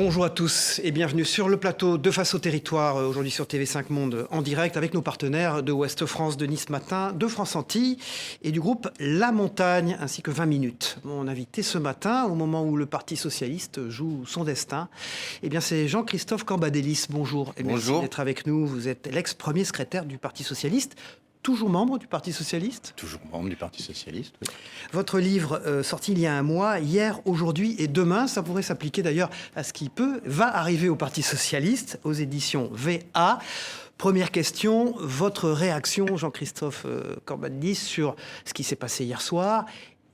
Bonjour à tous et bienvenue sur le plateau de Face au territoire, aujourd'hui sur TV5 Monde en direct avec nos partenaires de Ouest France, de Nice Matin, de France Antilles et du groupe La Montagne ainsi que 20 minutes. Mon invité ce matin, au moment où le Parti Socialiste joue son destin, c'est Jean-Christophe Cambadélis. Bonjour et merci d'être avec nous. Vous êtes l'ex-premier secrétaire du Parti Socialiste. Toujours membre du Parti Socialiste ? Toujours membre du Parti Socialiste, oui. Votre livre, sorti il y a un mois, Hier, aujourd'hui et demain, ça pourrait s'appliquer d'ailleurs à ce qui va arriver au Parti Socialiste, aux éditions VA. Première question, votre réaction, Jean-Christophe Cambadélis, sur ce qui s'est passé hier soir.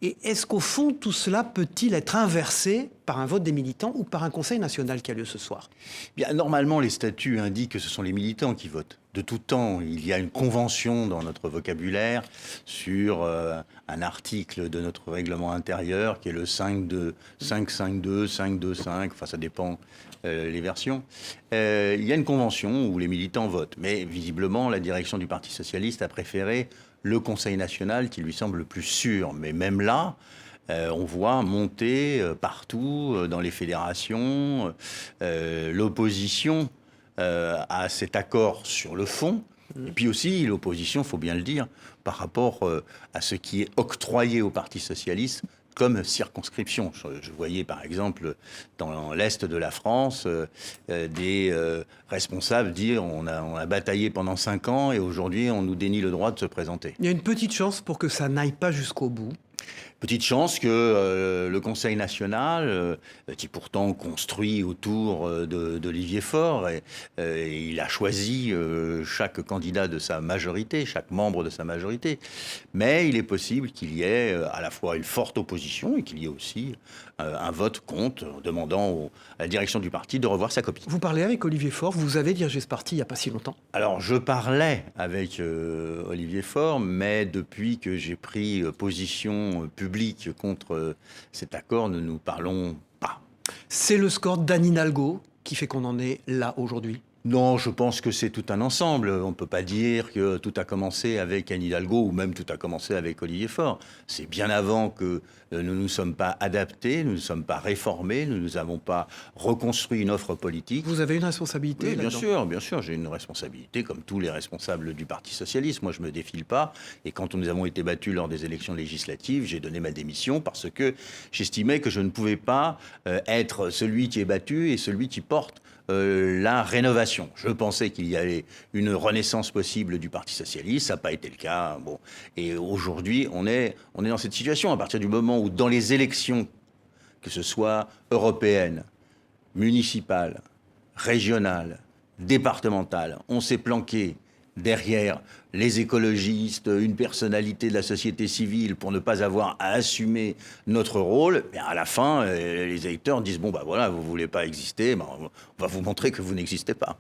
Et est-ce qu'au fond, tout cela peut-il être inversé par un vote des militants ou par un Conseil national qui a lieu ce soir ? Bien, normalement, les statuts indiquent que ce sont les militants qui votent. De tout temps, il y a une convention dans notre vocabulaire sur un article de notre règlement intérieur qui est le 5.2, 5.5.2, 5.2.5, enfin ça dépend les versions. Il y a une convention où les militants votent. Mais visiblement, la direction du Parti Socialiste a préféré le Conseil national qui lui semble le plus sûr. Mais même là, on voit monter partout dans les fédérations l'opposition à cet accord sur le fond. Et puis aussi l'opposition, il faut bien le dire, par rapport à ce qui est octroyé au Parti Socialiste comme circonscription. Je voyais par exemple dans l'Est de la France des responsables dire on a bataillé pendant 5 ans et aujourd'hui on nous dénie le droit de se présenter. Il y a une petite chance pour que ça n'aille pas jusqu'au bout. Petite chance que le Conseil national, qui pourtant construit autour d'Olivier Faure, il a choisi chaque candidat de sa majorité, chaque membre de sa majorité. Mais il est possible qu'il y ait à la fois une forte opposition et qu'il y ait aussi un vote contre, demandant à la direction du parti de revoir sa copie. Vous parlez avec Olivier Faure, vous avez dirigé ce parti il n'y a pas si longtemps. Alors je parlais avec Olivier Faure, mais depuis que j'ai pris position publique contre cet accord, nous ne nous parlons pas. C'est le score d'Anne Hidalgo qui fait qu'on en est là aujourd'hui ? Non, je pense que c'est tout un ensemble. On ne peut pas dire que tout a commencé avec Anne Hidalgo ou même tout a commencé avec Olivier Faure. C'est bien avant que nous ne nous sommes pas adaptés, nous ne sommes pas réformés, nous n'avons pas reconstruit une offre politique. Vous avez une responsabilité oui, là-dedans ? bien sûr, j'ai une responsabilité comme tous les responsables du Parti Socialiste. Moi, je ne me défile pas. Et quand nous avons été battus lors des élections législatives, j'ai donné ma démission parce que j'estimais que je ne pouvais pas être celui qui est battu et celui qui porte la rénovation. Je pensais qu'il y avait une renaissance possible du Parti Socialiste, ça n'a pas été le cas. Bon. Et aujourd'hui, on est dans cette situation, à partir du moment où dans les élections, que ce soit européennes, municipales, régionales, départementales, on s'est planqué derrière les écologistes, une personnalité de la société civile pour ne pas avoir à assumer notre rôle, bien à la fin, les électeurs disent « Bon, voilà, vous ne voulez pas exister, on va vous montrer que vous n'existez pas ».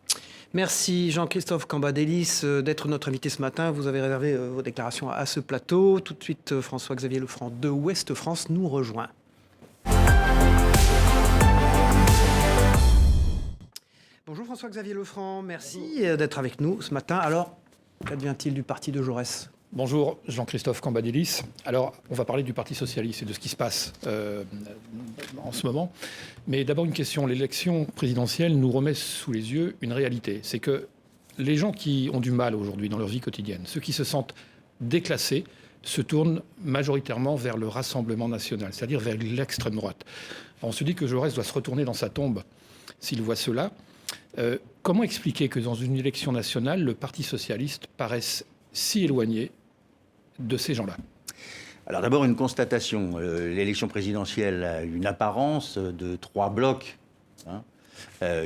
Merci Jean-Christophe Cambadélis d'être notre invité ce matin. Vous avez réservé vos déclarations à ce plateau. Tout de suite, François-Xavier Lefranc de Ouest France nous rejoint. Bonjour François-Xavier Lefranc, merci d'être avec nous ce matin. Alors, qu'advient-il du parti de Jaurès ? Bonjour Jean-Christophe Cambadélis. Alors, on va parler du Parti Socialiste et de ce qui se passe en ce moment. Mais d'abord une question. L'élection présidentielle nous remet sous les yeux une réalité. C'est que les gens qui ont du mal aujourd'hui dans leur vie quotidienne, ceux qui se sentent déclassés, se tournent majoritairement vers le Rassemblement national, c'est-à-dire vers l'extrême droite. Alors, on se dit que Jaurès doit se retourner dans sa tombe s'il voit cela. Comment expliquer que dans une élection nationale, le Parti Socialiste paraisse si éloigné de ces gens-là ? Alors d'abord une constatation, l'élection présidentielle a une apparence de 3 blocs,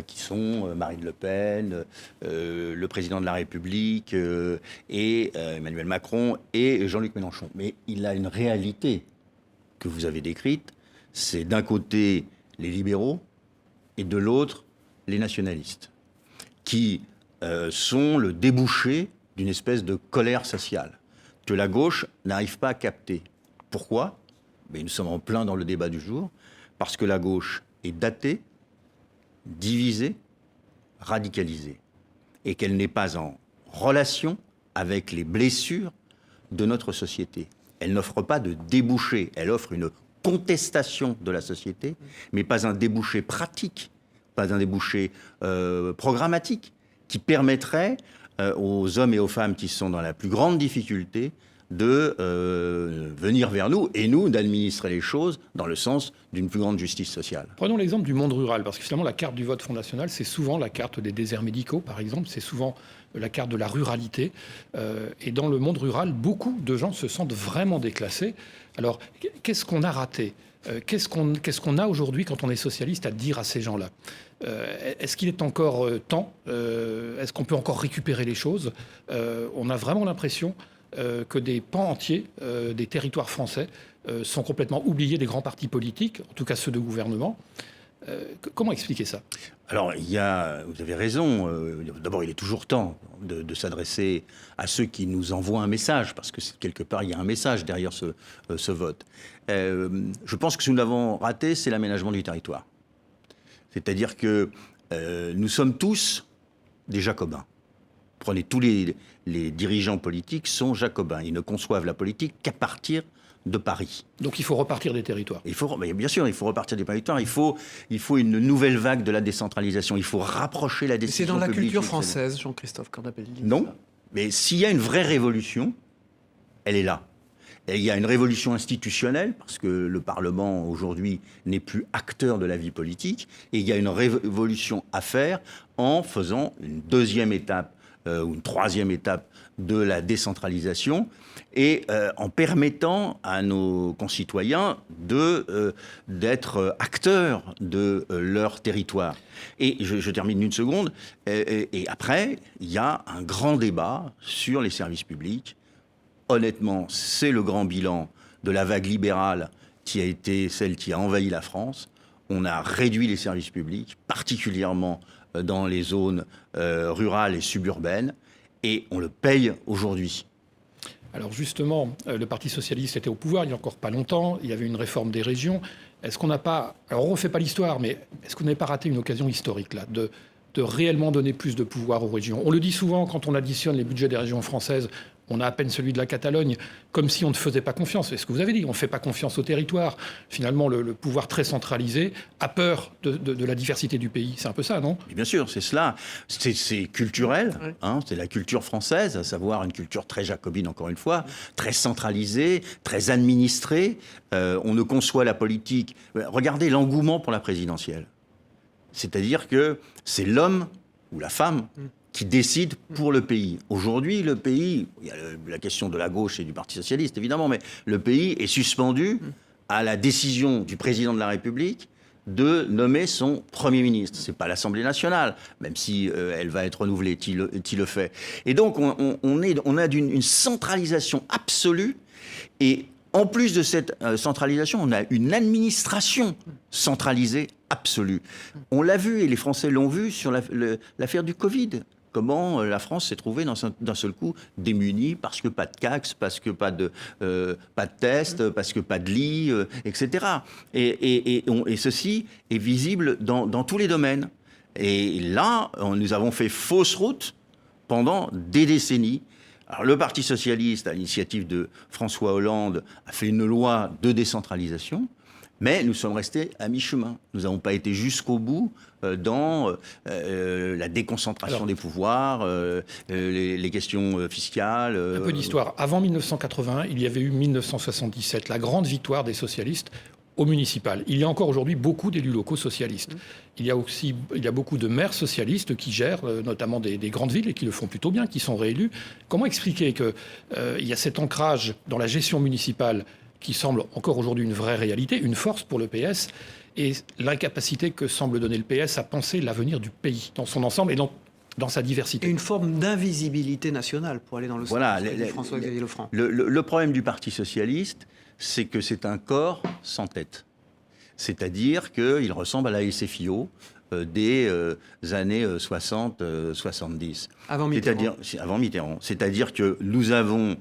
qui sont Marine Le Pen, le président de la République et Emmanuel Macron et Jean-Luc Mélenchon. Mais il a une réalité que vous avez décrite, c'est d'un côté les libéraux et de l'autre les nationalistes, qui sont le débouché d'une espèce de colère sociale que la gauche n'arrive pas à capter. Pourquoi ? Mais nous sommes en plein dans le débat du jour, parce que la gauche est datée, divisée, radicalisée, et qu'elle n'est pas en relation avec les blessures de notre société. Elle n'offre pas de débouché, elle offre une contestation de la société, mais pas un débouché pratique pas un débouché programmatique qui permettrait aux hommes et aux femmes qui sont dans la plus grande difficulté de venir vers nous et nous d'administrer les choses dans le sens d'une plus grande justice sociale. Prenons l'exemple du monde rural, parce que finalement la carte du vote Front National, c'est souvent la carte des déserts médicaux, par exemple, c'est souvent la carte de la ruralité. Et dans le monde rural, beaucoup de gens se sentent vraiment déclassés. Alors, qu'est-ce qu'on a raté ? Qu'est-ce qu'on a aujourd'hui, quand on est socialiste, à dire à ces gens-là ? Est-ce qu'il est encore temps ? Est-ce qu'on peut encore récupérer les choses ? On a vraiment l'impression que des pans entiers des territoires français sont complètement oubliés des grands partis politiques, en tout cas ceux de gouvernement. Comment expliquer ça ? Alors, vous avez raison, d'abord il est toujours temps de s'adresser à ceux qui nous envoient un message, parce que quelque part il y a un message derrière ce vote. Je pense que ce que nous avons raté, c'est l'aménagement du territoire. C'est-à-dire que nous sommes tous des jacobins. Prenez tous les dirigeants politiques sont jacobins. Ils ne conçoivent la politique qu'à partir de Paris. Donc il faut repartir des territoires. Bien sûr, il faut repartir des territoires. Il faut une nouvelle vague de la décentralisation. Il faut rapprocher la décision publique. C'est dans la culture française, Jean-Christophe Cornapelle. Non, mais s'il y a une vraie révolution, elle est là. Et il y a une révolution institutionnelle, parce que le Parlement, aujourd'hui, n'est plus acteur de la vie politique. Et il y a une révolution à faire en faisant une deuxième étape ou une troisième étape de la décentralisation et en permettant à nos concitoyens d'être acteurs de leur territoire. Et je termine une seconde. Et après, il y a un grand débat sur les services publics. Honnêtement, c'est le grand bilan de la vague libérale qui a été celle qui a envahi la France. On a réduit les services publics, particulièrement dans les zones rurales et suburbaines, et on le paye aujourd'hui. Alors justement, le Parti socialiste était au pouvoir il n'y a encore pas longtemps, il y avait une réforme des régions. Est-ce qu'on n'a pas, alors on ne refait pas l'histoire, mais est-ce qu'on n'a pas raté une occasion historique là, de réellement donner plus de pouvoir aux régions ? On le dit souvent, quand on additionne les budgets des régions françaises, on a à peine celui de la Catalogne, comme si on ne faisait pas confiance. C'est ce que vous avez dit, on ne fait pas confiance au territoire. Finalement, le pouvoir très centralisé a peur de la diversité du pays. C'est un peu ça, non ? Et bien sûr, c'est cela. C'est culturel, hein, c'est la culture française, à savoir une culture très jacobine, encore une fois, très centralisée, très administrée. On ne conçoit la politique... Regardez l'engouement pour la présidentielle. C'est-à-dire que c'est l'homme ou la femme qui décide pour le pays. Aujourd'hui, le pays, il y a la question de la gauche et du Parti socialiste, évidemment, mais le pays est suspendu à la décision du président de la République de nommer son Premier ministre. Ce n'est pas l'Assemblée nationale, même si elle va être renouvelée, qui le fait. Et donc, on a une centralisation absolue, et en plus de cette centralisation, on a une administration centralisée absolue. On l'a vu, et les Français l'ont vu sur l'affaire du Covid. Comment la France s'est trouvée d'un seul coup démunie parce que pas de CAX, parce que pas de tests, parce que pas de lit, etc. Et ceci est visible dans tous les domaines. Et là, nous avons fait fausse route pendant des décennies. Alors, le Parti socialiste, à l'initiative de François Hollande, a fait une loi de décentralisation. Mais nous sommes restés à mi-chemin. Nous n'avons pas été jusqu'au bout dans la déconcentration des pouvoirs, les questions fiscales. Un peu d'histoire. Avant 1981, il y avait eu 1977, la grande victoire des socialistes au municipal. Il y a encore aujourd'hui beaucoup d'élus locaux socialistes. Il y a beaucoup de maires socialistes qui gèrent notamment des grandes villes et qui le font plutôt bien, qui sont réélus. Comment expliquer qu'il y a cet ancrage dans la gestion municipale qui semble encore aujourd'hui une vraie réalité, une force pour le PS, et l'incapacité que semble donner le PS à penser l'avenir du pays dans son ensemble et dans sa diversité. Et une forme d'invisibilité nationale, pour aller dans le sens de François-Xavier Lefranc. Le problème du Parti socialiste, c'est que c'est un corps sans tête. C'est-à-dire qu'il ressemble à la SFIO des années 60-70. Avant Mitterrand. Avant Mitterrand. C'est-à-dire que nous avons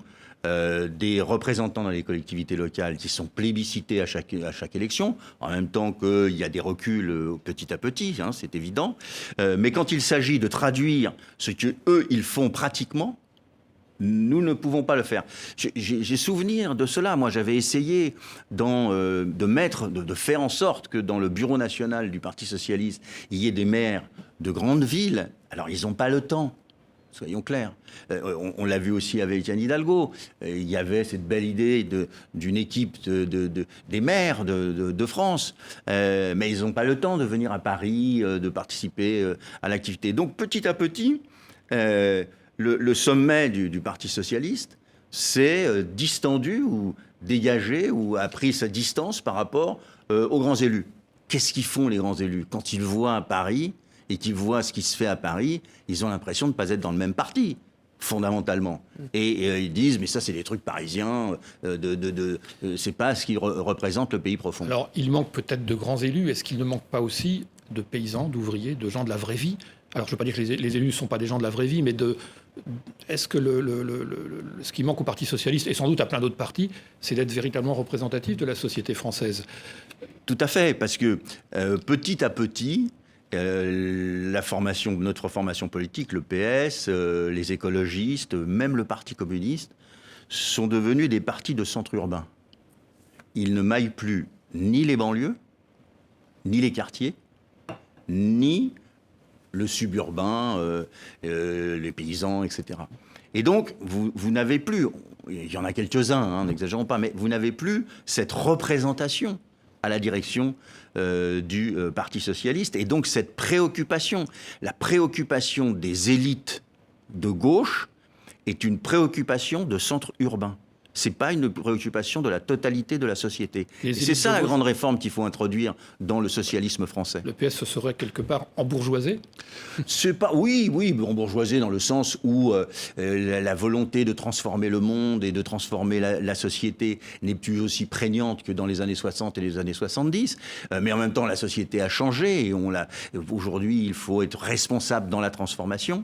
des représentants dans les collectivités locales qui sont plébiscités à chaque élection, en même temps qu'il y a des reculs petit à petit, hein, c'est évident. Mais quand il s'agit de traduire ce qu'eux, ils font pratiquement, Nous ne pouvons pas le faire. J'ai souvenir de cela. Moi, j'avais essayé de faire en sorte que dans le bureau national du Parti socialiste, il y ait des maires de grandes villes. Alors, ils n'ont pas le temps. Soyons clairs. On l'a vu aussi avec Anne Hidalgo. Il y avait cette belle idée d'une équipe des maires de France. Mais ils n'ont pas le temps de venir à Paris, de participer à l'activité. Donc, petit à petit, le sommet du Parti socialiste s'est distendu ou dégagé ou a pris sa distance par rapport aux grands élus. Qu'est-ce qu'ils font, les grands élus? Quand ils voient à Paris et qu'ils voient ce qui se fait à Paris, ils ont l'impression de ne pas être dans le même parti, fondamentalement. Et ils disent, mais ça, c'est des trucs parisiens, c'est pas ce qui représente le pays profond. Alors, il manque peut-être de grands élus. Est-ce qu'il ne manque pas aussi de paysans, d'ouvriers, de gens de la vraie vie? Alors, je ne veux pas dire que les élus ne sont pas des gens de la vraie vie, mais est-ce que ce qui manque au Parti socialiste, et sans doute à plein d'autres partis, c'est d'être véritablement représentatif de la société française? Tout à fait, parce que petit à petit, notre formation politique, le PS, les écologistes, même le Parti communiste, sont devenus des partis de centre urbain. Ils ne maillent plus ni les banlieues, ni les quartiers, ni le suburbain, les paysans, etc. Et donc, vous n'avez plus, il y en a quelques-uns, n'exagérons pas, mais vous n'avez plus cette représentation à la direction du Parti socialiste. Et donc, cette préoccupation, la préoccupation des élites de gauche est une préoccupation de centre urbain. C'est pas une préoccupation de la totalité de la société. C'est ça la grande réforme qu'il faut introduire dans le socialisme français. Le PS se serait quelque part embourgeoisé? C'est pas, oui, embourgeoisé dans le sens où la volonté de transformer le monde et de transformer la société n'est plus aussi prégnante que dans les années 60 et les années 70. Mais en même temps, la société a changé et aujourd'hui, il faut être responsable dans la transformation.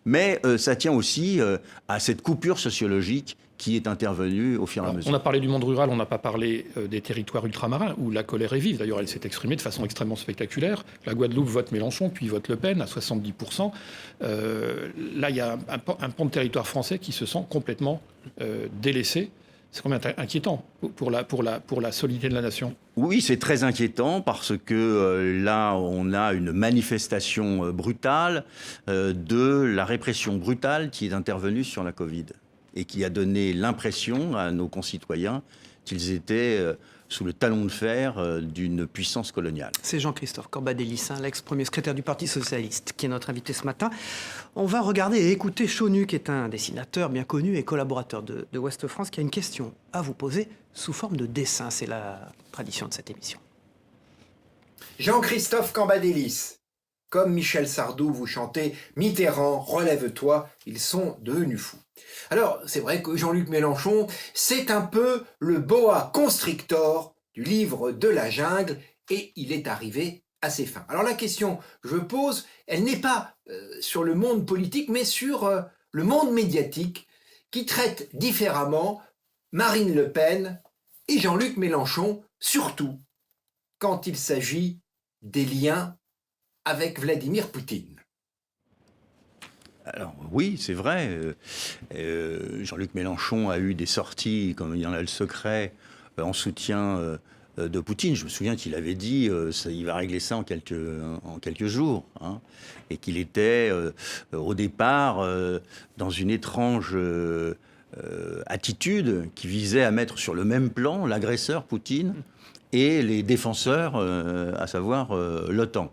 Mais ça tient aussi à cette coupure sociologique qui est intervenue au fur et à mesure. On a parlé du monde rural, on n'a pas parlé des territoires ultramarins, où la colère est vive. D'ailleurs, elle s'est exprimée de façon extrêmement spectaculaire. La Guadeloupe vote Mélenchon, puis vote Le Pen, à 70%. Là, il y a un pan de territoire français qui se sent complètement délaissé. C'est quand même inquiétant pour la solidité de la nation. Oui, c'est très inquiétant parce que là, on a une manifestation brutale de la répression brutale qui est intervenue sur la Covid et qui a donné l'impression à nos concitoyens qu'ils étaient sous le talon de fer d'une puissance coloniale. C'est Jean-Christophe Cambadélis, l'ex-premier secrétaire du Parti socialiste, qui est notre invité ce matin. On va regarder et écouter Chaunu, qui est un dessinateur bien connu et collaborateur de Ouest France, qui a une question à vous poser sous forme de dessin. C'est la tradition de cette émission. Jean-Christophe Cambadélis. Comme Michel Sardou, vous chantez « Mitterrand, relève-toi », ils sont devenus fous. Alors, c'est vrai que Jean-Luc Mélenchon, c'est un peu le boa constrictor du livre de la jungle, et il est arrivé à ses fins. Alors la question que je pose, elle n'est pas sur le monde politique, mais sur le monde médiatique, qui traite différemment Marine Le Pen et Jean-Luc Mélenchon, surtout quand il s'agit des liens avec Vladimir Poutine. Alors oui, c'est vrai. Jean-Luc Mélenchon a eu des sorties, comme il y en a le secret, en soutien de Poutine. Je me souviens qu'il avait dit il va régler ça en quelques jours. Et qu'il était au départ dans une étrange attitude qui visait à mettre sur le même plan l'agresseur Poutine et les défenseurs, à savoir l'OTAN.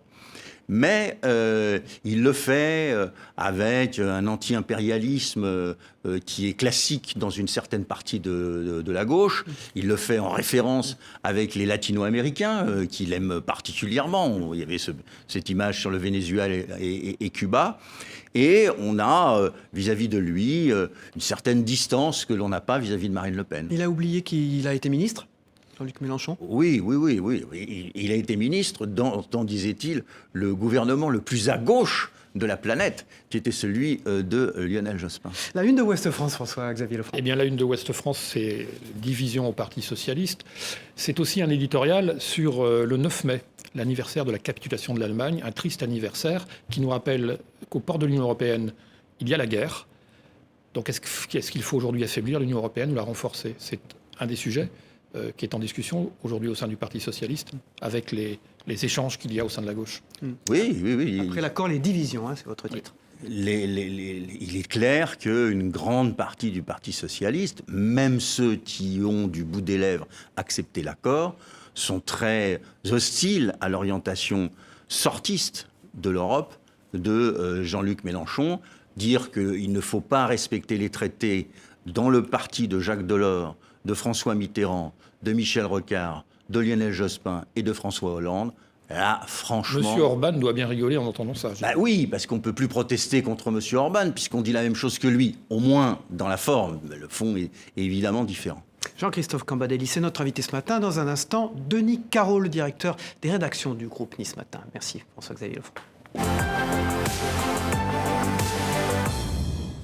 Mais il le fait avec un anti-impérialisme qui est classique dans une certaine partie de la gauche. Il le fait en référence avec les latino-américains qu'il aime particulièrement. Il y avait cette image sur le Venezuela et Cuba. Et on a, vis-à-vis de lui, une certaine distance que l'on n'a pas vis-à-vis de Marine Le Pen. Il a oublié qu'il a été ministre ? Jean-Luc Mélenchon ? Oui. Il a été ministre dans, disait-il, le gouvernement le plus à gauche de la planète, qui était celui de Lionel Jospin. La une de Ouest France, François-Xavier Lefranc. Eh bien, la une de Ouest France, c'est division au Parti socialiste. C'est aussi un éditorial sur le 9 mai, l'anniversaire de la capitulation de l'Allemagne, un triste anniversaire qui nous rappelle qu'au port de l'Union européenne, il y a la guerre. Donc est-ce qu'il faut aujourd'hui affaiblir l'Union européenne ou la renforcer? C'est un des sujets qui est en discussion aujourd'hui au sein du Parti socialiste, avec les échanges qu'il y a au sein de la gauche. Oui. Après l'accord, les divisions, c'est votre titre. Il est clair qu'une grande partie du Parti socialiste, même ceux qui ont du bout des lèvres accepté l'accord, sont très hostiles à l'orientation sortiste de l'Europe de Jean-Luc Mélenchon. Dire qu'il ne faut pas respecter les traités dans le parti de Jacques Delors, de François Mitterrand, de Michel Rocard, de Lionel Jospin et de François Hollande, là, franchement... Monsieur Orban doit bien rigoler en entendant ça. Bah oui, parce qu'on ne peut plus protester contre Monsieur Orban, puisqu'on dit la même chose que lui, au moins dans la forme. Le fond est évidemment différent. Jean-Christophe Cambadélis, c'est notre invité ce matin. Dans un instant, Denis Caro, le directeur des rédactions du groupe Nice Matin. Merci, François-Xavier Lefranc.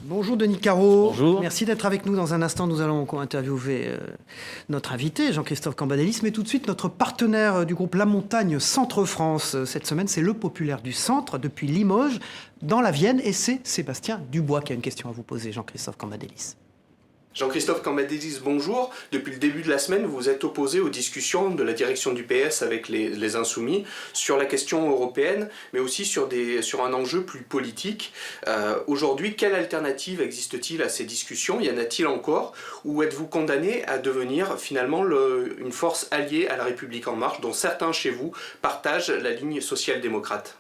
Bonjour Denis Caro. Bonjour. Merci d'être avec nous. Dans un instant, nous allons interviewer notre invité, Jean-Christophe Cambadélis. Mais tout de suite, notre partenaire du groupe La Montagne Centre-France. Cette semaine, c'est le populaire du centre, depuis Limoges, dans la Vienne. Et c'est Sébastien Dubois qui a une question à vous poser, Jean-Christophe Cambadélis. Jean-Christophe Cambadélis, bonjour. Depuis le début de la semaine, vous êtes opposé aux discussions de la direction du PS avec les Insoumis sur la question européenne, mais aussi sur un enjeu plus politique. Aujourd'hui, quelle alternative existe-t-il à ces discussions? Y en a-t-il encore? Ou êtes-vous condamné à devenir finalement une force alliée à la République En Marche, dont certains chez vous partagent la ligne social-démocrate?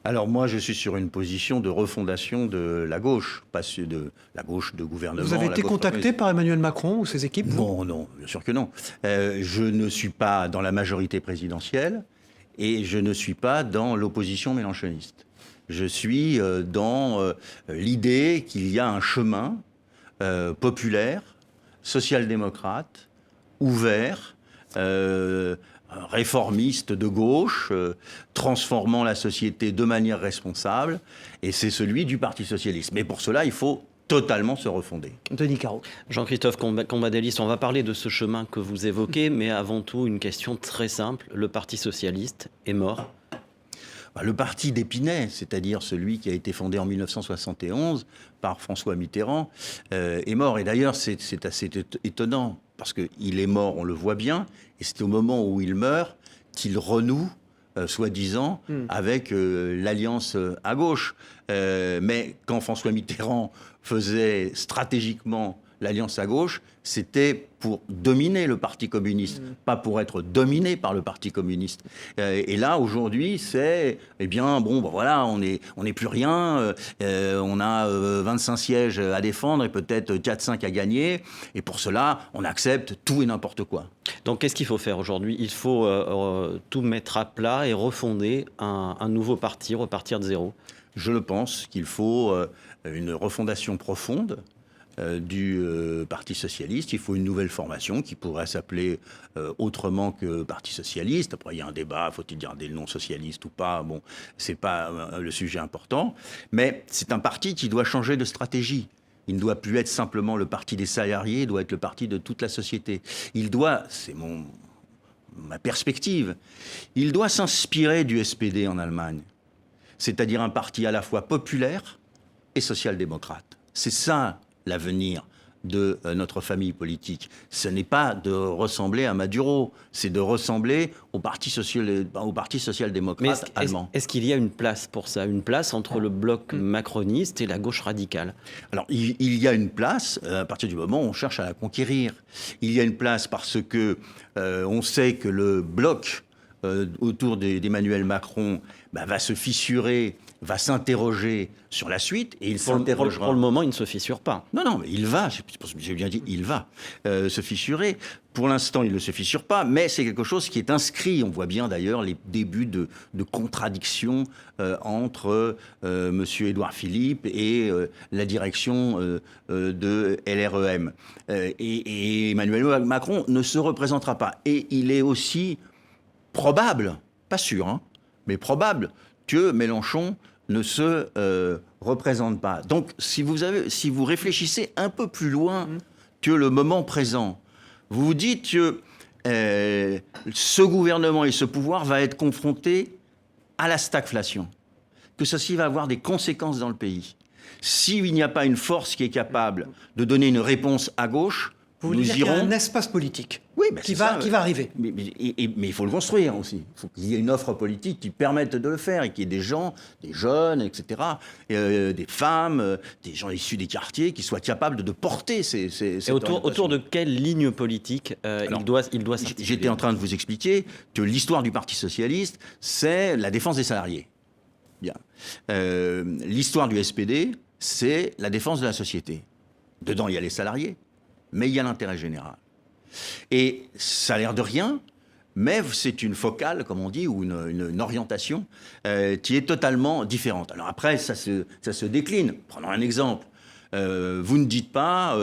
Alors moi, je suis sur une position de refondation de la gauche, pas de la gauche de gouvernement. Vous avez été contacté par Emmanuel Macron ou ses équipes? Non, bien sûr que non. Je ne suis pas dans la majorité présidentielle et je ne suis pas dans l'opposition mélenchoniste. Je suis dans l'idée qu'il y a un chemin populaire, social-démocrate, ouvert, réformiste de gauche, transformant la société de manière responsable, et c'est celui du Parti socialiste. Mais pour cela, il faut totalement se refonder. Denis Caro. Jean-Christophe Cambadélis, on va parler de ce chemin que vous évoquez, mais avant tout, une question très simple. Le Parti socialiste est mort? Le parti d'Épinay, c'est-à-dire celui qui a été fondé en 1971 par François Mitterrand, est mort. Et d'ailleurs, c'est assez étonnant, parce qu'il est mort, on le voit bien, et c'est au moment où il meurt qu'il renoue, soi-disant, avec l'alliance à gauche. Mais quand François Mitterrand faisait stratégiquement l'alliance à gauche, c'était pour dominer le Parti communiste, pas pour être dominé par le Parti communiste. Et là, aujourd'hui, c'est, voilà, on n'est plus rien, on a 25 sièges à défendre et peut-être 4-5 à gagner, et pour cela, on accepte tout et n'importe quoi. Donc, qu'est-ce qu'il faut faire aujourd'hui? Il faut tout mettre à plat et refonder un nouveau parti, repartir de zéro. Je le pense qu'il faut une refondation profonde du Parti socialiste. Il faut une nouvelle formation qui pourrait s'appeler autrement que Parti socialiste. Après, il y a un débat, faut-il garder le nom socialiste ou pas? Bon, c'est pas le sujet important. Mais c'est un parti qui doit changer de stratégie. Il ne doit plus être simplement le parti des salariés, il doit être le parti de toute la société. Il doit, c'est ma perspective, il doit s'inspirer du SPD en Allemagne. C'est-à-dire un parti à la fois populaire et social-démocrate. C'est ça l'avenir de notre famille politique. Ce n'est pas de ressembler à Maduro, c'est de ressembler au Parti social-démocrate allemand. Est-ce qu'il y a une place pour ça? Une place entre le bloc macroniste et la gauche radicale? Alors, il y a une place à partir du moment où on cherche à la conquérir. Il y a une place parce que on sait que le bloc autour d'Emmanuel Macron va se fissurer, va s'interroger sur la suite, et il s'interrogera. Pour le moment, il ne se fissure pas. Non, mais il va, j'ai bien dit, il va se fissurer. Pour l'instant, il ne se fissure pas, mais c'est quelque chose qui est inscrit. On voit bien d'ailleurs les débuts de contradiction entre M. Édouard Philippe et la direction de LREM. Et Emmanuel Macron ne se représentera pas. Et il est aussi probable, pas sûr, mais probable, que Mélenchon ne se représente pas. Donc, si vous réfléchissez un peu plus loin que le moment présent, vous vous dites que ce gouvernement et ce pouvoir va être confronté à la stagflation, que ceci va avoir des conséquences dans le pays, S'il n'y a pas une force qui est capable de donner une réponse à gauche, Vous voulez nous dire qu'il y a irons... un espace politique Oui, ben qui c'est ça. va arriver. Mais il faut le construire aussi. Il faut qu'il y ait une offre politique qui permette de le faire et qu'il y ait des gens, des jeunes, etc., des femmes, des gens issus des quartiers qui soient capables de porter cette Et autour de quelle ligne politique il doit s'articuler? J'étais en train de vous expliquer que l'histoire du Parti socialiste, c'est la défense des salariés. Bien. L'histoire du SPD, c'est la défense de la société. Dedans, il y a les salariés, mais il y a l'intérêt général. Et ça a l'air de rien, mais c'est une focale, comme on dit, ou une orientation qui est totalement différente. Alors après, ça se décline. Prenons un exemple. Vous ne dites pas,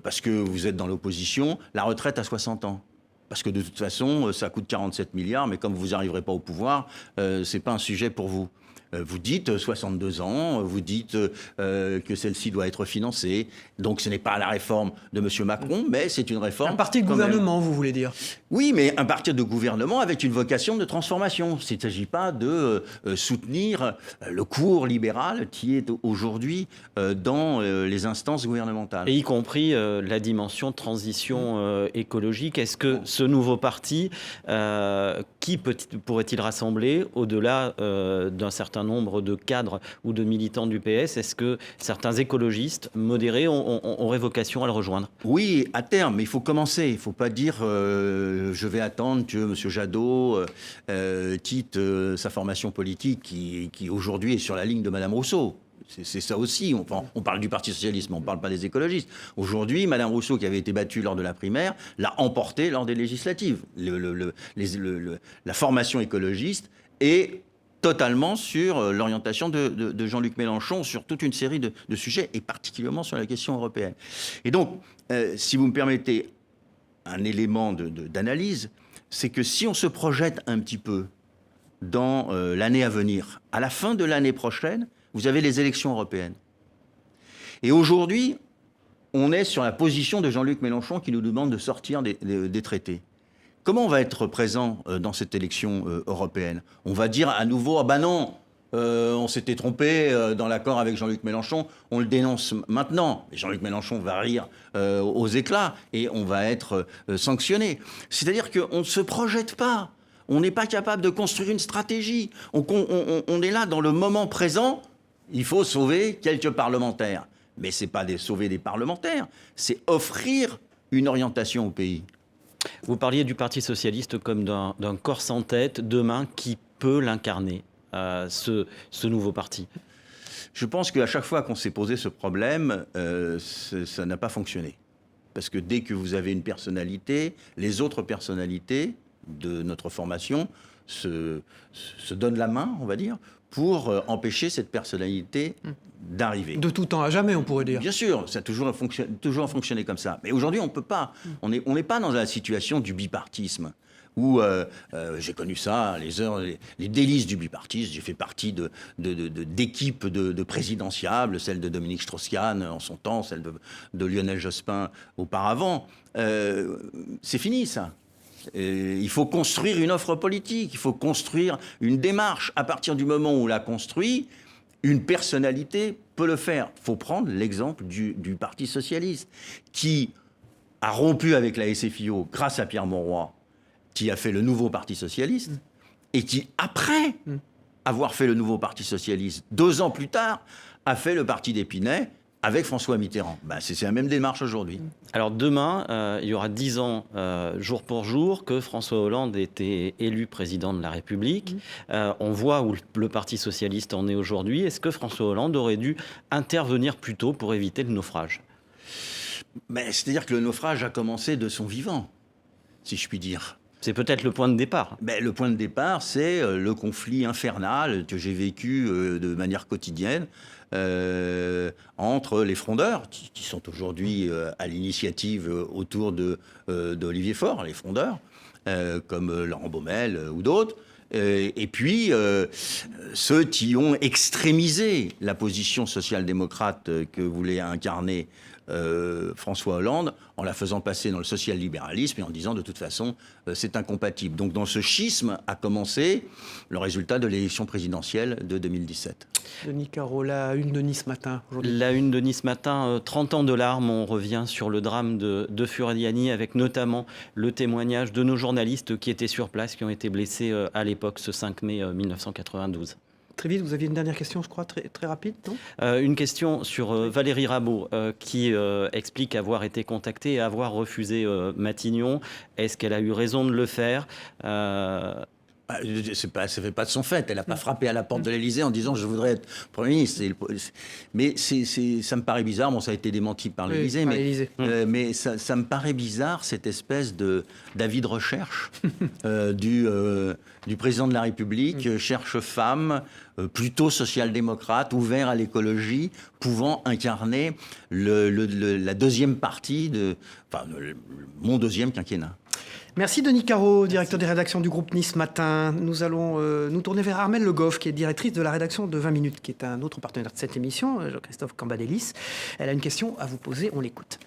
parce que vous êtes dans l'opposition, la retraite à 60 ans. Parce que de toute façon, ça coûte 47 milliards, mais comme vous n'arriverez pas au pouvoir, c'est pas un sujet pour vous. Vous dites 62 ans, vous dites que celle-ci doit être financée. Donc ce n'est pas la réforme de M. Macron, mais c'est une réforme... Un parti de gouvernement, vous voulez dire? Oui, mais un parti de gouvernement avec une vocation de transformation. Il ne s'agit pas de soutenir le cours libéral qui est aujourd'hui dans les instances gouvernementales. Et y compris la dimension transition écologique. Est-ce que ce nouveau parti, qui pourrait-il rassembler au-delà d'un certain nombre de cadres ou de militants du PS? Est-ce que certains écologistes modérés auraient vocation à le rejoindre? Oui, à terme, mais il faut commencer. Il ne faut pas dire je vais attendre que M. Jadot quitte sa formation politique qui aujourd'hui est sur la ligne de Mme Rousseau. C'est ça aussi. On parle du Parti socialiste, mais on ne parle pas des écologistes. Aujourd'hui, Mme Rousseau, qui avait été battue lors de la primaire, l'a emporté lors des législatives. La formation écologiste est totalement sur l'orientation de Jean-Luc Mélenchon sur toute une série de sujets, et particulièrement sur la question européenne. Et donc, si vous me permettez un élément d'analyse, c'est que si on se projette un petit peu dans l'année à venir, à la fin de l'année prochaine, vous avez les élections européennes. Et aujourd'hui, on est sur la position de Jean-Luc Mélenchon qui nous demande de sortir des traités. Comment on va être présent dans cette élection européenne? On va dire à nouveau, ah ben non, on s'était trompé dans l'accord avec Jean-Luc Mélenchon, on le dénonce maintenant. Et Jean-Luc Mélenchon va rire aux éclats et on va être sanctionné. C'est-à-dire qu'on ne se projette pas. On n'est pas capable de construire une stratégie. On est là dans le moment présent. Il faut sauver quelques parlementaires. Mais ce n'est pas sauver des parlementaires, c'est offrir une orientation au pays. Vous parliez du Parti socialiste comme d'un corps sans tête, demain, qui peut l'incarner, ce nouveau parti? Je pense qu'à chaque fois qu'on s'est posé ce problème, ça n'a pas fonctionné. Parce que dès que vous avez une personnalité, les autres personnalités de notre formation se donnent la main, on va dire, pour empêcher cette personnalité d'arriver. De tout temps à jamais, on pourrait dire. Bien sûr, ça a toujours fonctionné comme ça. Mais aujourd'hui, on ne peut pas. On n'est pas dans la situation du bipartisme, où j'ai connu ça, les délices du bipartisme. J'ai fait partie d'équipes de présidentiables, celle de Dominique Strauss-Kahn en son temps, celle de Lionel Jospin auparavant. C'est fini, ça. Il faut construire une offre politique, il faut construire une démarche. À partir du moment où on l'a construit, une personnalité peut le faire. Il faut prendre l'exemple du Parti socialiste, qui a rompu avec la SFIO grâce à Pierre Mauroy, qui a fait le nouveau Parti socialiste, et qui, après avoir fait le nouveau Parti socialiste, 2 ans plus tard, a fait le Parti d'Épinay, avec François Mitterrand. C'est la même démarche aujourd'hui. Alors demain, il y aura 10 ans, jour pour jour, que François Hollande était élu président de la République. On voit où le Parti socialiste en est aujourd'hui. Est-ce que François Hollande aurait dû intervenir plus tôt pour éviter le naufrage? C'est-à-dire que le naufrage a commencé de son vivant, si je puis dire. C'est peut-être le point de départ. Le point de départ, c'est le conflit infernal que j'ai vécu de manière quotidienne entre les frondeurs, qui sont aujourd'hui à l'initiative autour d'Olivier Faure, les frondeurs, comme Laurent Baumel ou d'autres, et puis ceux qui ont extrémisé la position social-démocrate que voulait incarner François Hollande, en la faisant passer dans le social-libéralisme et en disant de toute façon c'est incompatible. Donc dans ce schisme a commencé le résultat de l'élection présidentielle de 2017. Denis Caro, la une de Nice Matin aujourd'hui. La une de Nice Matin, 30 ans de larmes, on revient sur le drame de Furiani, avec notamment le témoignage de nos journalistes qui étaient sur place, qui ont été blessés à l'époque, ce 5 mai 1992. Très vite, vous aviez une dernière question, je crois, très rapide, non ? Une question sur Valérie Rabault, qui explique avoir été contactée et avoir refusé Matignon. Est-ce qu'elle a eu raison de le faire ? Ça ne fait pas de son fait. Elle n'a pas frappé à la porte de l'Élysée en disant « je voudrais être Premier ministre ». Mais ça me paraît bizarre. Bon, ça a été démenti par l'Élysée. Mais ça me paraît bizarre, cette espèce d'avis de recherche du président de la République, cherche femme, plutôt social-démocrate, ouvert à l'écologie, pouvant incarner la deuxième partie mon deuxième quinquennat. Merci Denis Caro, directeur des rédactions du groupe Nice Matin. Nous allons nous tourner vers Armelle Le Goff, qui est directrice de la rédaction de 20 minutes, qui est un autre partenaire de cette émission, Jean-Christophe Cambadélis. Elle a une question à vous poser, on l'écoute.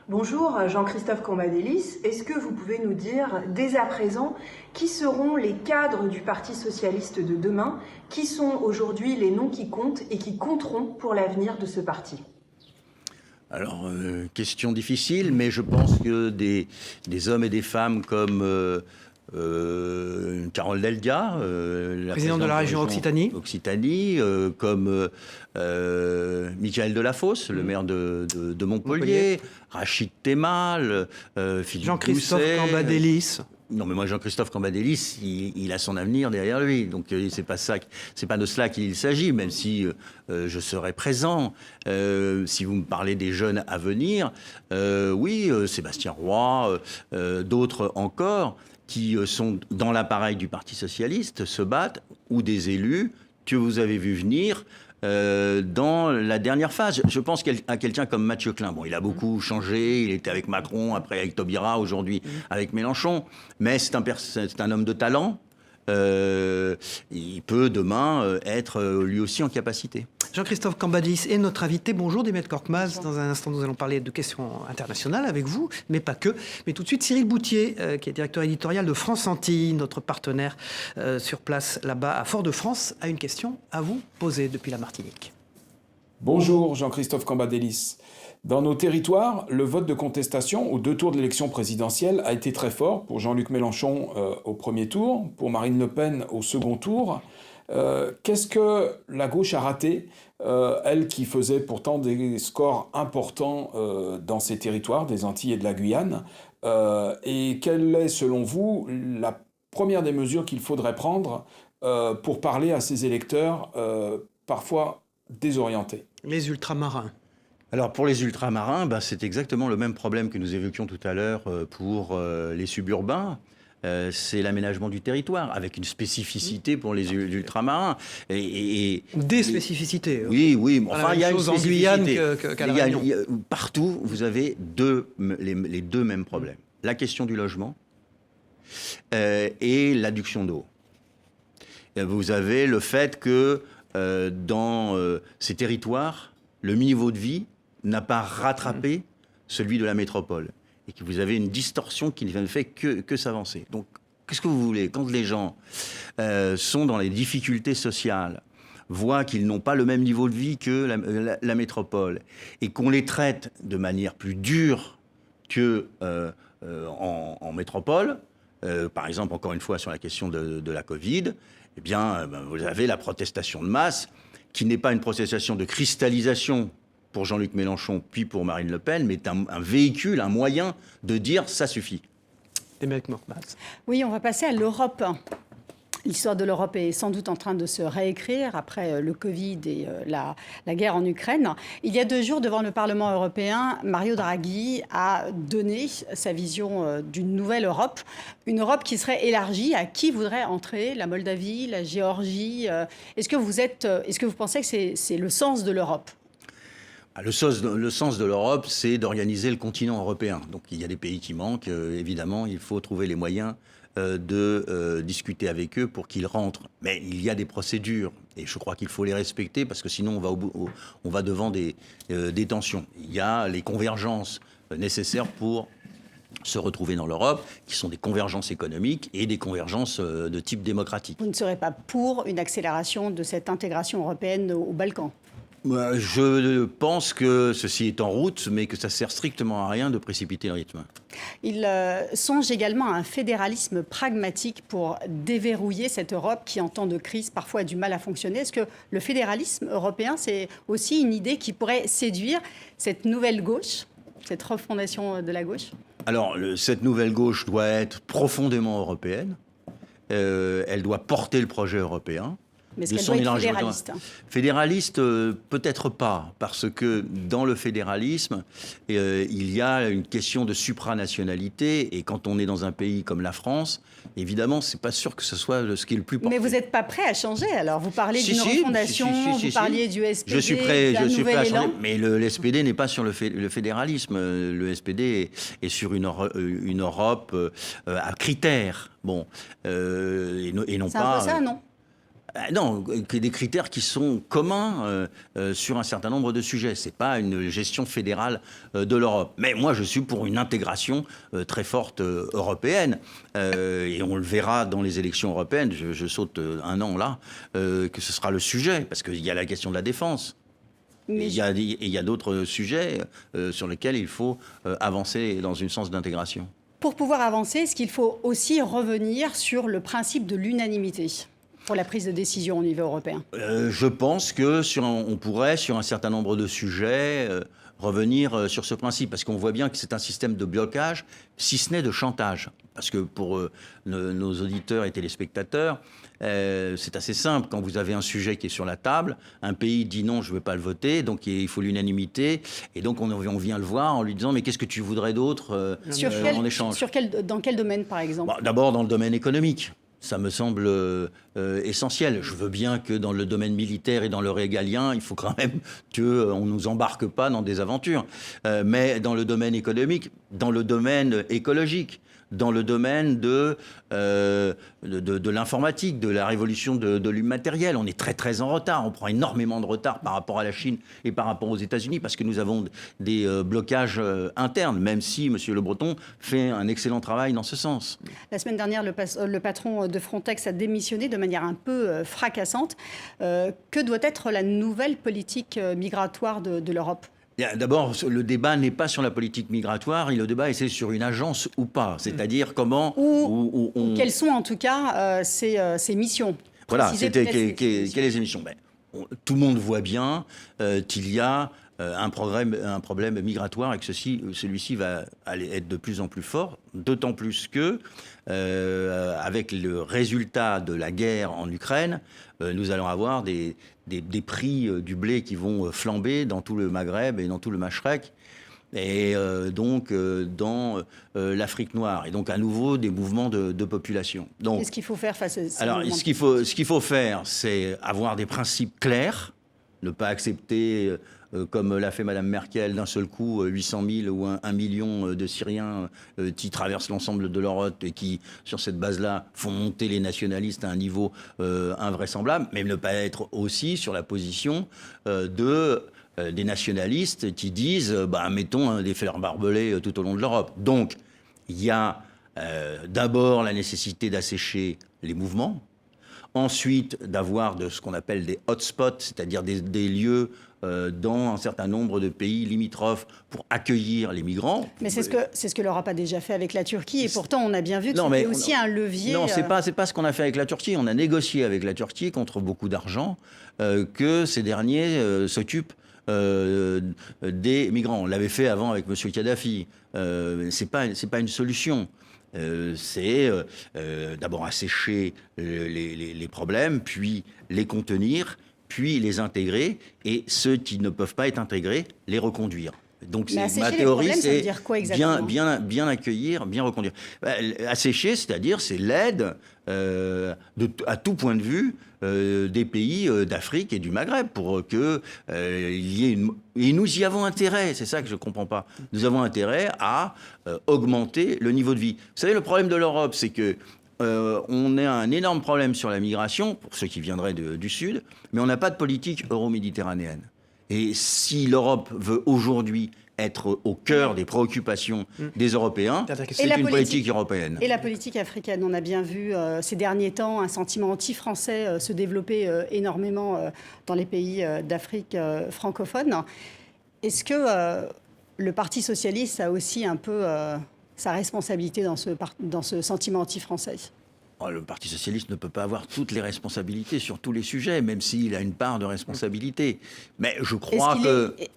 Bonjour Jean-Christophe Cambadélis, est-ce que vous pouvez nous dire dès à présent qui seront les cadres du Parti socialiste de demain, qui sont aujourd'hui les noms qui comptent et qui compteront pour l'avenir de ce parti ? Alors, question difficile, mais je pense que des hommes et des femmes comme Carole Delga, la présidente de la région Occitanie, comme Michael Delafosse, le maire de Montpellier, Rachid Temal, Philippe Jean-Christophe Doucet, Cambadélis. Non, mais moi, Jean-Christophe Cambadélis, il a son avenir derrière lui. Donc, c'est pas de cela qu'il s'agit, même si je serai présent. Si vous me parlez des jeunes à venir, oui, Sébastien Roy, d'autres encore, qui sont dans l'appareil du Parti socialiste, se battent, ou des élus que vous avez vu venir dans la dernière phase. Je pense à quelqu'un comme Mathieu Klein. Bon, il a beaucoup changé, il était avec Macron, après avec Taubira, aujourd'hui avec Mélenchon, mais c'est un homme de talent. Il peut demain être lui aussi en capacité. Jean-Christophe Cambadélis est notre invité. Bonjour Demettre Korkmaz. Dans un instant, nous allons parler de questions internationales avec vous, mais pas que. Mais tout de suite, Cyril Boutier, qui est directeur éditorial de France Antilles, notre partenaire sur place là-bas à Fort-de-France, a une question à vous poser depuis la Martinique. Bonjour Jean-Christophe Cambadélis. Dans nos territoires, le vote de contestation aux 2 tours de l'élection présidentielle a été très fort pour Jean-Luc Mélenchon au premier tour, pour Marine Le Pen au second tour. Qu'est-ce que la gauche a raté, elle qui faisait pourtant des scores importants dans ces territoires, des Antilles et de la Guyane, et quelle est selon vous la première des mesures qu'il faudrait prendre pour parler à ces électeurs parfois désorientés ? Les ultramarins. Alors pour les ultramarins, c'est exactement le même problème que nous évoquions tout à l'heure pour les suburbains. C'est l'aménagement du territoire, avec une spécificité pour les ultramarins. Des spécificités. Oui. Enfin, il y a une spécificité. En Guyane qu'à La Réunion. Partout, vous avez les deux mêmes problèmes. La question du logement et l'adduction d'eau. Vous avez le fait que dans ces territoires, le niveau de vie n'a pas rattrapé celui de la métropole. Et que vous avez une distorsion qui ne fait que s'avancer. Donc, qu'est-ce que vous voulez ? Quand les gens sont dans les difficultés sociales, voient qu'ils n'ont pas le même niveau de vie que la métropole, et qu'on les traite de manière plus dure que en métropole, par exemple, encore une fois, sur la question de la Covid, eh bien, vous avez la protestation de masse, qui n'est pas une protestation de cristallisation pour Jean-Luc Mélenchon, puis pour Marine Le Pen, mais un véhicule, un moyen de dire « ça suffit ». Oui, on va passer à l'Europe. L'histoire de l'Europe est sans doute en train de se réécrire après le Covid et la guerre en Ukraine. Il y a 2 jours, devant le Parlement européen, Mario Draghi a donné sa vision d'une nouvelle Europe. Une Europe qui serait élargie à qui voudrait entrer, la Moldavie, la Géorgie. Est-ce que vous pensez que c'est le sens de l'Europe ? Le sens de l'Europe, c'est d'organiser le continent européen. Donc il y a des pays qui manquent. Évidemment, il faut trouver les moyens de discuter avec eux pour qu'ils rentrent. Mais il y a des procédures et je crois qu'il faut les respecter parce que sinon on va devant des tensions. Il y a les convergences nécessaires pour se retrouver dans l'Europe, qui sont des convergences économiques et des convergences de type démocratique. Vous ne serez pas pour une accélération de cette intégration européenne aux Balkans? Je pense que ceci est en route, mais que ça sert strictement à rien de précipiter le rythme. Il songe également à un fédéralisme pragmatique pour déverrouiller cette Europe qui, en temps de crise, parfois a du mal à fonctionner. Est-ce que le fédéralisme européen, c'est aussi une idée qui pourrait séduire cette nouvelle gauche, cette refondation de la gauche? Alors, cette nouvelle gauche doit être profondément européenne. Elle doit porter le projet européen. Mais est-ce qu'elle doit être fédéraliste? Fédéraliste, peut-être pas, parce que dans le fédéralisme, il y a une question de supranationalité, et quand on est dans un pays comme la France, évidemment, c'est pas sûr que ce soit ce qui est le plus porté. Mais vous n'êtes pas prêt à changer, alors? Vous parlez d'une refondation, vous parliez du SPD, je suis prêt à changer, mais le SPD n'est pas sur le fédéralisme. Le SPD est sur une Europe à critères, bon, et non c'est pas... C'est un peu ça, non? Non, des critères qui sont communs sur un certain nombre de sujets. Ce n'est pas une gestion fédérale de l'Europe. Mais moi, je suis pour une intégration très forte européenne. Et on le verra dans les élections européennes. Je saute un an là, que ce sera le sujet. Parce qu'il y a la question de la défense. Mais il y a d'autres sujets sur lesquels il faut avancer dans une sens d'intégration. Pour pouvoir avancer, est-ce qu'il faut aussi revenir sur le principe de l'unanimité pour la prise de décision au niveau européen? Je pense que on pourrait, sur un certain nombre de sujets, revenir sur ce principe. Parce qu'on voit bien que c'est un système de blocage, si ce n'est de chantage. Parce que pour nos auditeurs et téléspectateurs, c'est assez simple. Quand vous avez un sujet qui est sur la table, un pays dit non, je ne veux pas le voter, donc il faut l'unanimité. Et donc on vient le voir en lui disant, mais qu'est-ce que tu voudrais d'autre en échange? Dans quel domaine, par exemple? D'abord dans le domaine économique. Ça me semble essentiel. Je veux bien que dans le domaine militaire et dans le régalien, il faut quand même qu'on ne nous embarque pas dans des aventures. Mais dans le domaine économique, dans le domaine écologique, dans le domaine de l'informatique, de la révolution de l'immatériel. On est très très en retard, on prend énormément de retard par rapport à la Chine et par rapport aux États-Unis parce que nous avons des blocages internes, même si M. Le Breton fait un excellent travail dans ce sens. La semaine dernière, le patron de Frontex a démissionné de manière un peu fracassante. Que doit être la nouvelle politique migratoire de l'Europe? D'abord, le débat n'est pas sur la politique migratoire, le débat est sur une agence ou pas, c'est-à-dire comment... Quelles sont en tout cas ces missions? Voilà, quelles missions? Tout le monde voit bien qu'il y a un problème migratoire et que celui-ci va aller être de plus en plus fort, d'autant plus que, avec le résultat de la guerre en Ukraine, nous allons avoir des prix du blé qui vont flamber dans tout le Maghreb et dans tout le Machrek, et donc dans l'Afrique noire, et donc à nouveau des mouvements de population. Qu'est-ce qu'il faut faire face à ça? Alors, ce qu'il faut faire, c'est avoir des principes clairs, ne pas accepter, comme l'a fait Mme Merkel, d'un seul coup, 800 000 ou 1 million de Syriens qui traversent l'ensemble de l'Europe et qui, sur cette base-là, font monter les nationalistes à un niveau invraisemblable, mais ne pas être aussi sur la position des nationalistes qui disent mettons des fers barbelés tout au long de l'Europe. Donc, il y a d'abord la nécessité d'assécher les mouvements, ensuite d'avoir ce qu'on appelle des hotspots, c'est-à-dire des lieux dans un certain nombre de pays limitrophes pour accueillir les migrants. Mais c'est ce que l'Europe a déjà fait avec la Turquie, et pourtant on a bien vu que c'était aussi un levier... Non, c'est pas ce qu'on a fait avec la Turquie. On a négocié avec la Turquie contre beaucoup d'argent que ces derniers s'occupent des migrants. On l'avait fait avant avec M. Kadhafi. C'est pas une solution. C'est d'abord assécher les problèmes, puis les contenir, puis les intégrer, et ceux qui ne peuvent pas être intégrés, les reconduire. Donc ma théorie, c'est bien accueillir, bien reconduire. Assécher, c'est-à-dire c'est l'aide à tout point de vue des pays d'Afrique et du Maghreb pour que il y ait et nous y avons intérêt. C'est ça que je comprends pas. Nous avons intérêt à augmenter le niveau de vie. Vous savez, le problème de l'Europe, c'est que on a un énorme problème sur la migration, pour ceux qui viendraient du Sud, mais on n'a pas de politique euro-méditerranéenne. Et si l'Europe veut aujourd'hui être au cœur des préoccupations des Européens, c'est une politique européenne. Et la politique africaine, on a bien vu ces derniers temps un sentiment anti-français se développer énormément dans les pays d'Afrique francophone. Est-ce que le Parti socialiste a aussi un peu sa responsabilité dans ce sentiment anti-français ? Le Parti socialiste ne peut pas avoir toutes les responsabilités sur tous les sujets, même s'il a une part de responsabilité. Mais je crois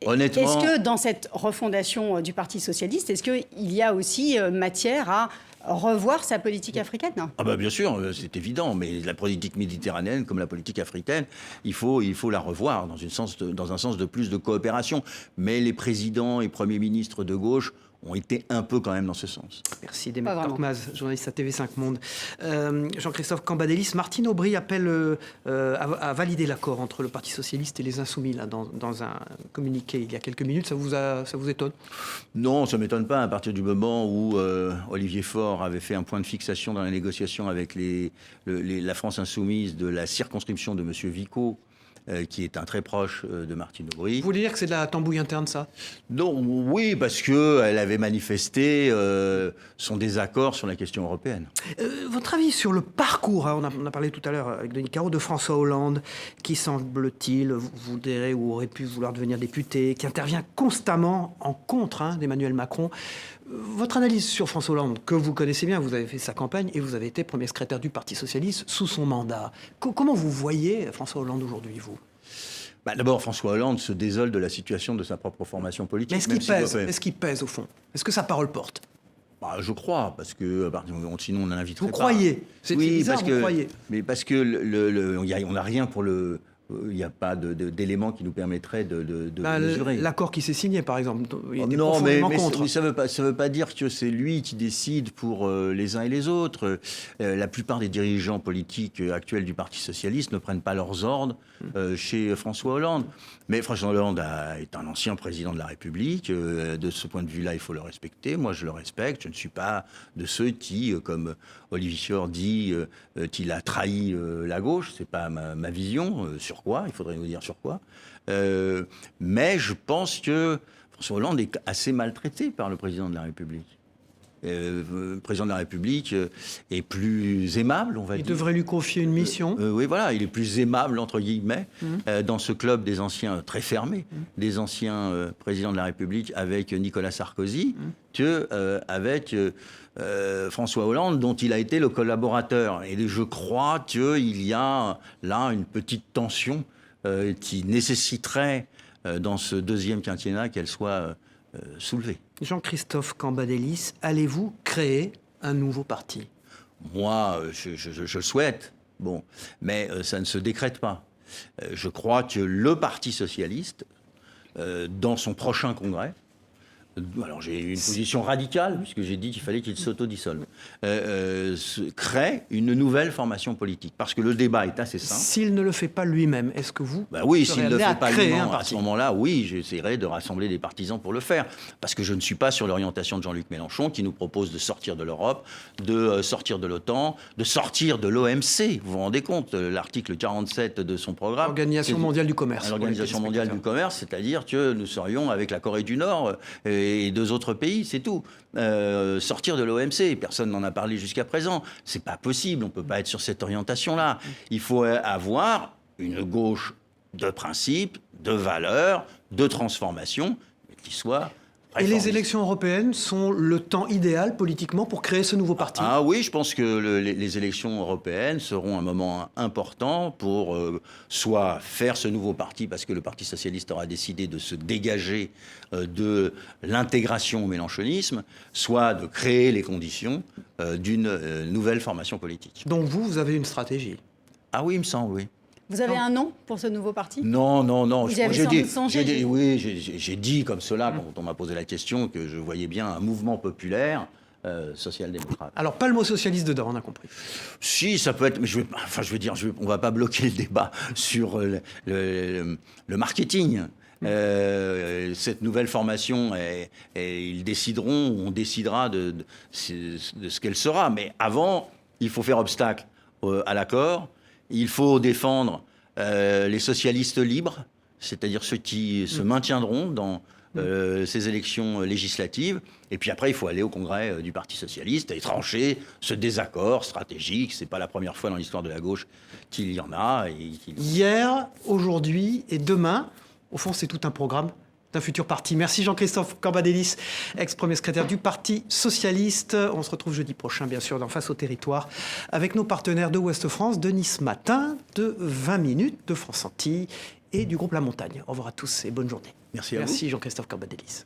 honnêtement... Est-ce que dans cette refondation du Parti socialiste, est-ce qu'il y a aussi matière à revoir sa politique africaine ? Bien sûr, c'est évident, mais la politique méditerranéenne, comme la politique africaine, il faut la revoir dans un sens de plus de coopération. Mais les présidents et premiers ministres de gauche ont été un peu quand même dans ce sens. Merci Demet Korkmaz, journaliste à TV5 Monde. Jean-Christophe Cambadélis, Martine Aubry appelle à valider l'accord entre le Parti socialiste et les Insoumis là, dans un communiqué il y a quelques minutes. Ça vous étonne ? Non, ça ne m'étonne pas à partir du moment où Olivier Faure avait fait un point de fixation dans la négociation avec la France insoumise de la circonscription de M. Vico, qui est un très proche de Martine Aubry. Vous voulez dire que c'est de la tambouille interne, ça ? Non, oui, parce qu'elle avait manifesté son désaccord sur la question européenne. Votre avis sur le parcours, on a parlé tout à l'heure avec Denis Caro, de François Hollande, qui semble-t-il voudrait ou aurait pu vouloir devenir député, qui intervient constamment en contre d'Emmanuel Macron. Votre analyse sur François Hollande, que vous connaissez bien, vous avez fait sa campagne et vous avez été premier secrétaire du Parti socialiste sous son mandat. Comment vous voyez François Hollande aujourd'hui, vous ? D'abord, François Hollande se désole de la situation de sa propre formation politique. Mais est-ce qu'il pèse au fond ? Est-ce que sa parole porte ? Je crois, parce que sinon on l'inviterait pas. Vous croyez ? C'est bizarre, vous croyez ? Mais parce que on n'a rien pour le... Il n'y a pas d'éléments qui nous permettraient de mesurer. L'accord qui s'est signé, par exemple, il était non, mais contre. Ça veut pas dire que c'est lui qui décide pour les uns et les autres. La plupart des dirigeants politiques actuels du Parti socialiste ne prennent pas leurs ordres chez François Hollande. Mais François Hollande est un ancien président de la République. De ce point de vue-là, il faut le respecter. Moi, je le respecte. Je ne suis pas de ceux qui, comme Olivier Faure dit, qu'il a trahi la gauche. C'est pas ma vision. Sur quoi ? Il faudrait nous dire sur quoi. Mais je pense que François Hollande est assez maltraité par le président de la République. Le président de la République est plus aimable, on va dire. Il devrait lui confier une mission. Oui, voilà, il est plus aimable, entre guillemets, dans ce club des anciens, très fermé, des anciens présidents de la République avec Nicolas Sarkozy, qu'avec François Hollande, dont il a été le collaborateur. Et je crois qu'il y a là une petite tension qui nécessiterait, dans ce deuxième quinquennat, qu'elle soit soulevée. Jean-Christophe Cambadélis, allez-vous créer un nouveau parti ? Moi, je le souhaite, mais ça ne se décrète pas. Je crois que le Parti socialiste, dans son prochain congrès, alors j'ai une position radicale, puisque j'ai dit qu'il fallait qu'il s'autodissolve, crée une nouvelle formation politique. Parce que le débat est assez simple. S'il ne le fait pas lui-même, est-ce que vous oui, s'il ne le fait pas lui-même, à ce moment-là, oui, j'essaierai de rassembler des partisans pour le faire. Parce que je ne suis pas sur l'orientation de Jean-Luc Mélenchon, qui nous propose de sortir de l'Europe, de sortir de l'OTAN, de sortir de l'OMC. Vous vous rendez compte, l'article 47 de son programme. L'Organisation mondiale du commerce. L'Organisation mondiale du commerce, c'est-à-dire que nous serions avec la Corée du Nord et deux autres pays, c'est tout. Sortir de l'OMC, personne n'en a parlé jusqu'à présent. C'est pas possible, on peut pas être sur cette orientation-là. Il faut avoir une gauche de principe, de valeurs, de transformation, qui soit Et les élections européennes sont le temps idéal politiquement pour créer ce nouveau parti ? Ah oui, je pense que les élections européennes seront un moment important pour soit faire ce nouveau parti, parce que le Parti socialiste aura décidé de se dégager de l'intégration au mélenchonisme, soit de créer les conditions d'une nouvelle formation politique. Donc vous avez une stratégie ? Ah oui, il me semble, oui. Vous avez un nom pour ce nouveau parti ? Non. Vous y avez sans doute songé. J'ai dit comme cela, quand on m'a posé la question, que je voyais bien un mouvement populaire social-démocrate. Alors, pas le mot socialiste dedans, on a compris. Si, ça peut être... Mais on ne va pas bloquer le débat sur le marketing. Cette nouvelle formation, ils décideront, on décidera de ce qu'elle sera. Mais avant... il faut faire obstacle à l'accord, il faut défendre les socialistes libres, c'est-à-dire ceux qui se maintiendront dans ces élections législatives. Et puis après, il faut aller au congrès du Parti socialiste et trancher ce désaccord stratégique. C'est pas la première fois dans l'histoire de la gauche qu'il y en a. Hier, aujourd'hui et demain, au fond, c'est tout un programme d'un futur parti. Merci Jean-Christophe Cambadélis, ex-premier secrétaire du Parti socialiste. On se retrouve jeudi prochain, bien sûr, dans Face au territoire, avec nos partenaires de Ouest France, de Nice Matin, de 20 minutes, de France Antilles et du groupe La Montagne. Au revoir à tous et bonne journée. Merci à vous. Merci Jean-Christophe Cambadélis.